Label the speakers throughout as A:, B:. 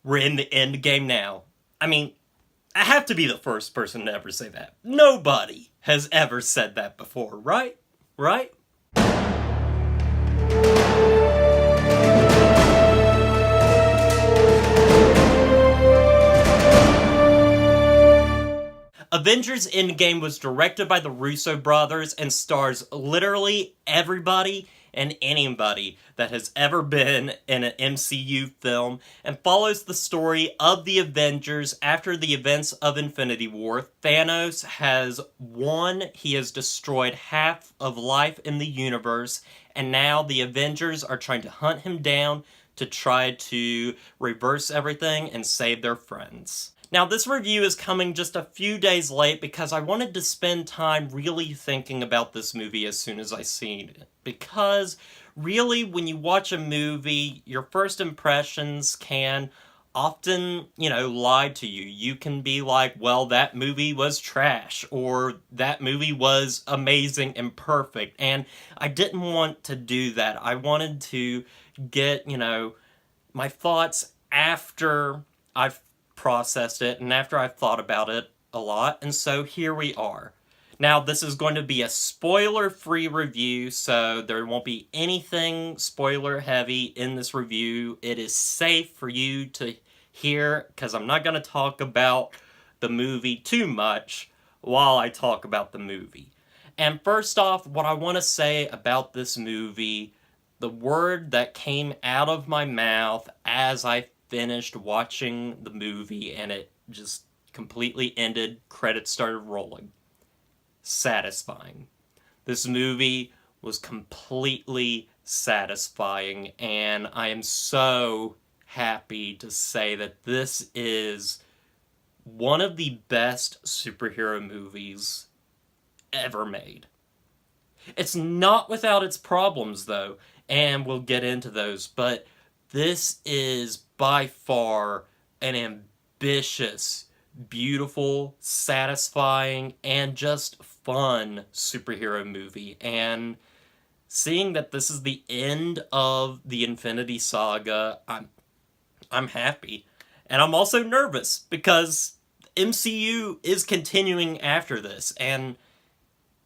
A: We're in the end game now. I mean, I have to be the first person to ever say that. Nobody has ever said that before, right? Right? Avengers Endgame was directed by the Russo Brothers and stars literally everybody and anybody that has ever been in an MCU film and follows the story of the Avengers after the events of Infinity War. Thanos has won, he has destroyed half of life in the universe, and now the Avengers are trying to hunt him down to try to reverse everything and save their friends. Now, this review is coming just a few days late because I wanted to spend time really thinking about this movie as soon as I seen it. Because, really, when you watch a movie, your first impressions can often, lie to you. You can be like, well, that movie was trash, or that movie was amazing and perfect. And I didn't want to do that. I wanted to get, my thoughts after I've processed it and after I've thought about it a lot, and so here we are. Now, this is going to be a spoiler-free review, so there won't be anything spoiler-heavy in this review. It is safe for you to hear, because I'm not going to talk about the movie too much while I talk about the movie. And first off, what I want to say about this movie, the word that came out of my mouth as I finished watching the movie and it just completely ended, credits started rolling. Satisfying. This movie was completely satisfying, and I am so happy to say that this is one of the best superhero movies ever made. It's not without its problems, though, and we'll get into those, but this is by far an ambitious, beautiful, satisfying, and just fun superhero movie. And seeing that this is the end of the Infinity Saga, I'm happy. And I'm also nervous because MCU is continuing after this, and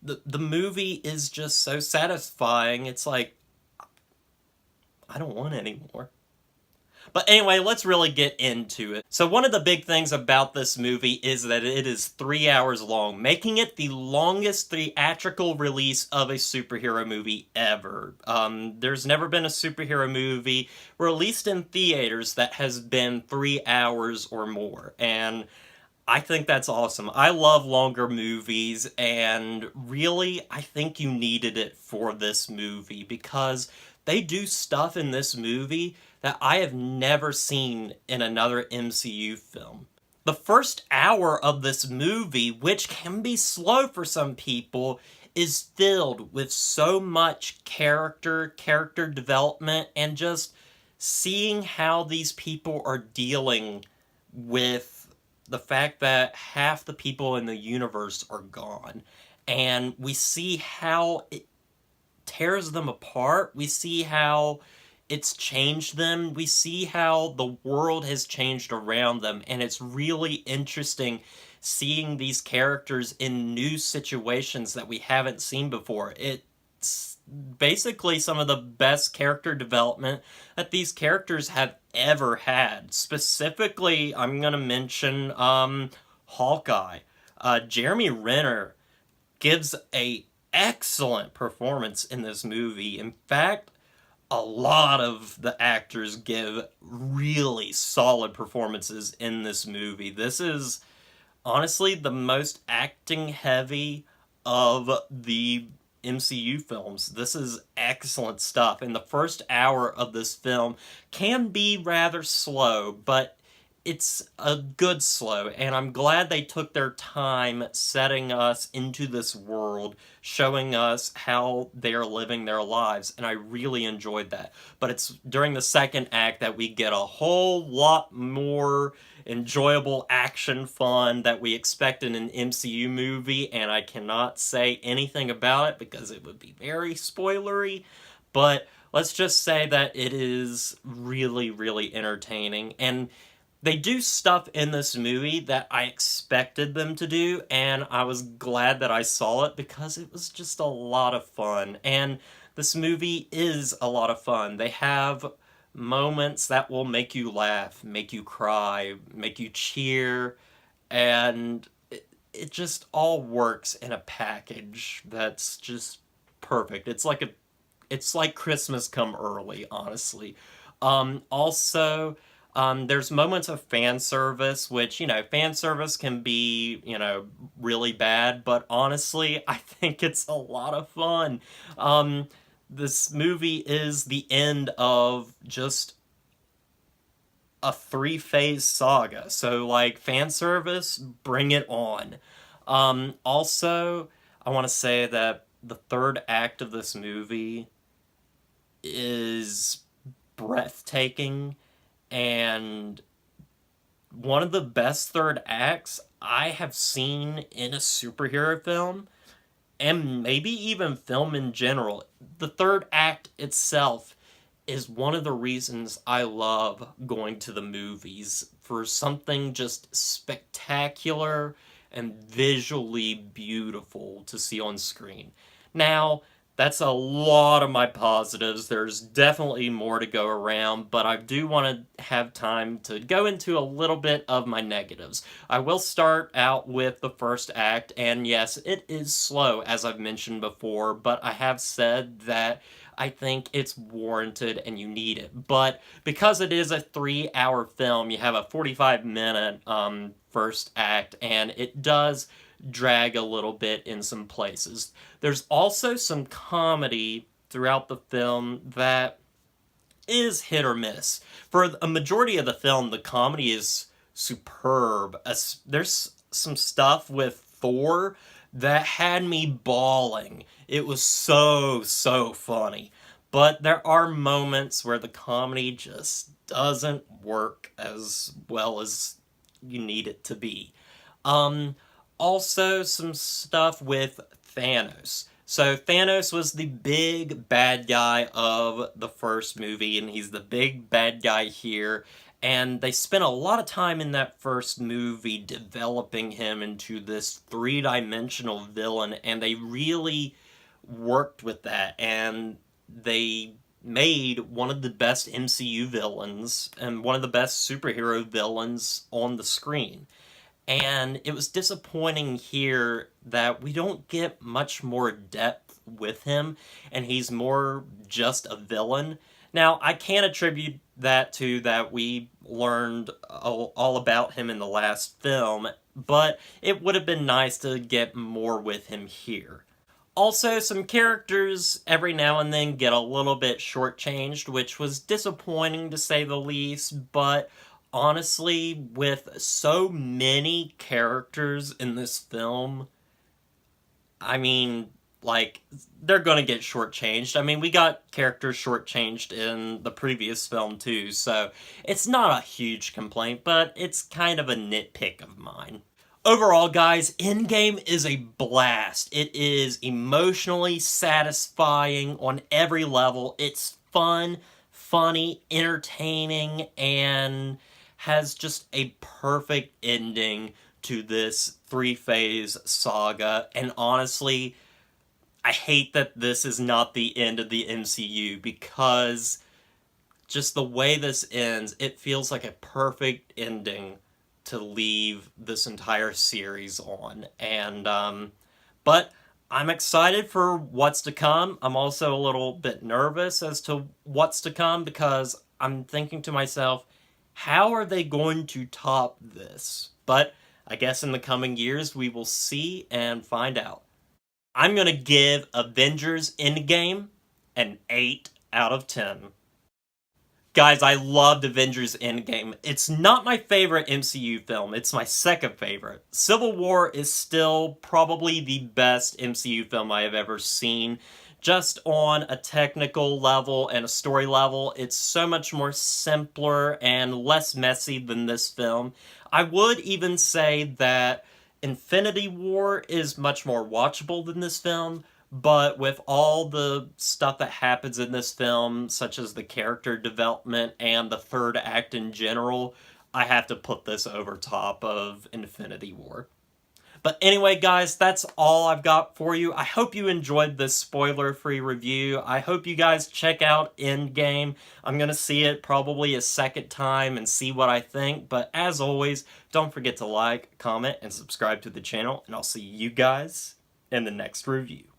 A: the movie is just so satisfying. It's like, I don't want any more. But anyway, let's really get into it. So one of the big things about this movie is that it is 3 hours long, making it the longest theatrical release of a superhero movie ever. There's never been a superhero movie released in theaters that has been 3 hours or more, and I think that's awesome. I love longer movies, and really, I think you needed it for this movie because they do stuff in this movie that I have never seen in another MCU film. The first hour of this movie, which can be slow for some people, is filled with so much character development, and just seeing how these people are dealing with the fact that half the people in the universe are gone. And we see how it tears them apart. We see how it's changed them. We see how the world has changed around them, and it's really interesting seeing these characters in new situations that we haven't seen before. It's basically some of the best character development that these characters have ever had. Specifically, I'm gonna mention Hawkeye. Jeremy Renner gives a excellent performance in this movie. In fact, a lot of the actors give really solid performances in this movie. This is honestly the most acting heavy of the MCU films. This is excellent stuff. And the first hour of this film can be rather slow, but it's a good slow, and I'm glad they took their time setting us into this world, showing us how they're living their lives, and I really enjoyed that. But it's during the second act that we get a whole lot more enjoyable action fun that we expect in an MCU movie, and I cannot say anything about it because it would be very spoilery, but let's just say that it is really, really entertaining. And They do stuff in this movie that I expected them to do, and I was glad that I saw it because it was just a lot of fun. And this movie is a lot of fun. They have moments that will make you laugh, make you cry, make you cheer, and it just all works in a package that's just perfect. It's like Christmas come early, honestly. Also, there's moments of fan service, which, fan service can be, really bad, but honestly, I think it's a lot of fun. This movie is the end of just a three-phase saga. So, like, fan service, bring it on. Also, I want to say that the third act of this movie is breathtaking and one of the best third acts I have seen in a superhero film, and maybe even film in general. The third act itself is one of the reasons I love going to the movies, for something just spectacular and visually beautiful to see on screen. Now, that's a lot of my positives. There's definitely more to go around, but I do want to have time to go into a little bit of my negatives. I will start out with the first act, and yes, it is slow, as I've mentioned before, but I have said that I think it's warranted and you need it. But because it is a 3-hour film, you have a 45-minute first act, and it does drag a little bit in some places. There's also some comedy throughout the film that is hit or miss. For a majority of the film, the comedy is superb. There's some stuff with Thor that had me bawling. It was so, so funny. But there are moments where the comedy just doesn't work as well as you need it to be. Um, Also, some stuff with Thanos. So, Thanos was the big bad guy of the first movie, and he's the big bad guy here. And they spent a lot of time in that first movie developing him into this three-dimensional villain, and they really worked with that. And they made one of the best MCU villains and one of the best superhero villains on the screen. And it was disappointing here that we don't get much more depth with him, and he's more just a villain. Now, I can attribute that to that we learned all about him in the last film, but it would have been nice to get more with him here. Also, some characters every now and then get a little bit shortchanged, which was disappointing to say the least, but honestly, with so many characters in this film, I mean, like, they're gonna get shortchanged. I mean, we got characters shortchanged in the previous film too, so it's not a huge complaint, but it's kind of a nitpick of mine. Overall, guys, Endgame is a blast. It is emotionally satisfying on every level. It's fun, funny, entertaining, and has just a perfect ending to this three-phase saga. And honestly, I hate that this is not the end of the MCU, because just the way this ends, it feels like a perfect ending to leave this entire series on. And but I'm excited for what's to come. I'm also a little bit nervous as to what's to come, because I'm thinking to myself, how are they going to top this? But I guess in the coming years we will see and find out. I'm going to give Avengers Endgame an 8 out of 10. Guys, I loved Avengers Endgame. It's not my favorite MCU film. It's my second favorite. Civil War is still probably the best MCU film I have ever seen. Just on a technical level and a story level, it's so much more simpler and less messy than this film. I would even say that Infinity War is much more watchable than this film, but with all the stuff that happens in this film, such as the character development and the third act in general, I have to put this over top of Infinity War. But anyway, guys, that's all I've got for you. I hope you enjoyed this spoiler-free review. I hope you guys check out Endgame. I'm going to see it probably a second time and see what I think. But as always, don't forget to like, comment, and subscribe to the channel. And I'll see you guys in the next review.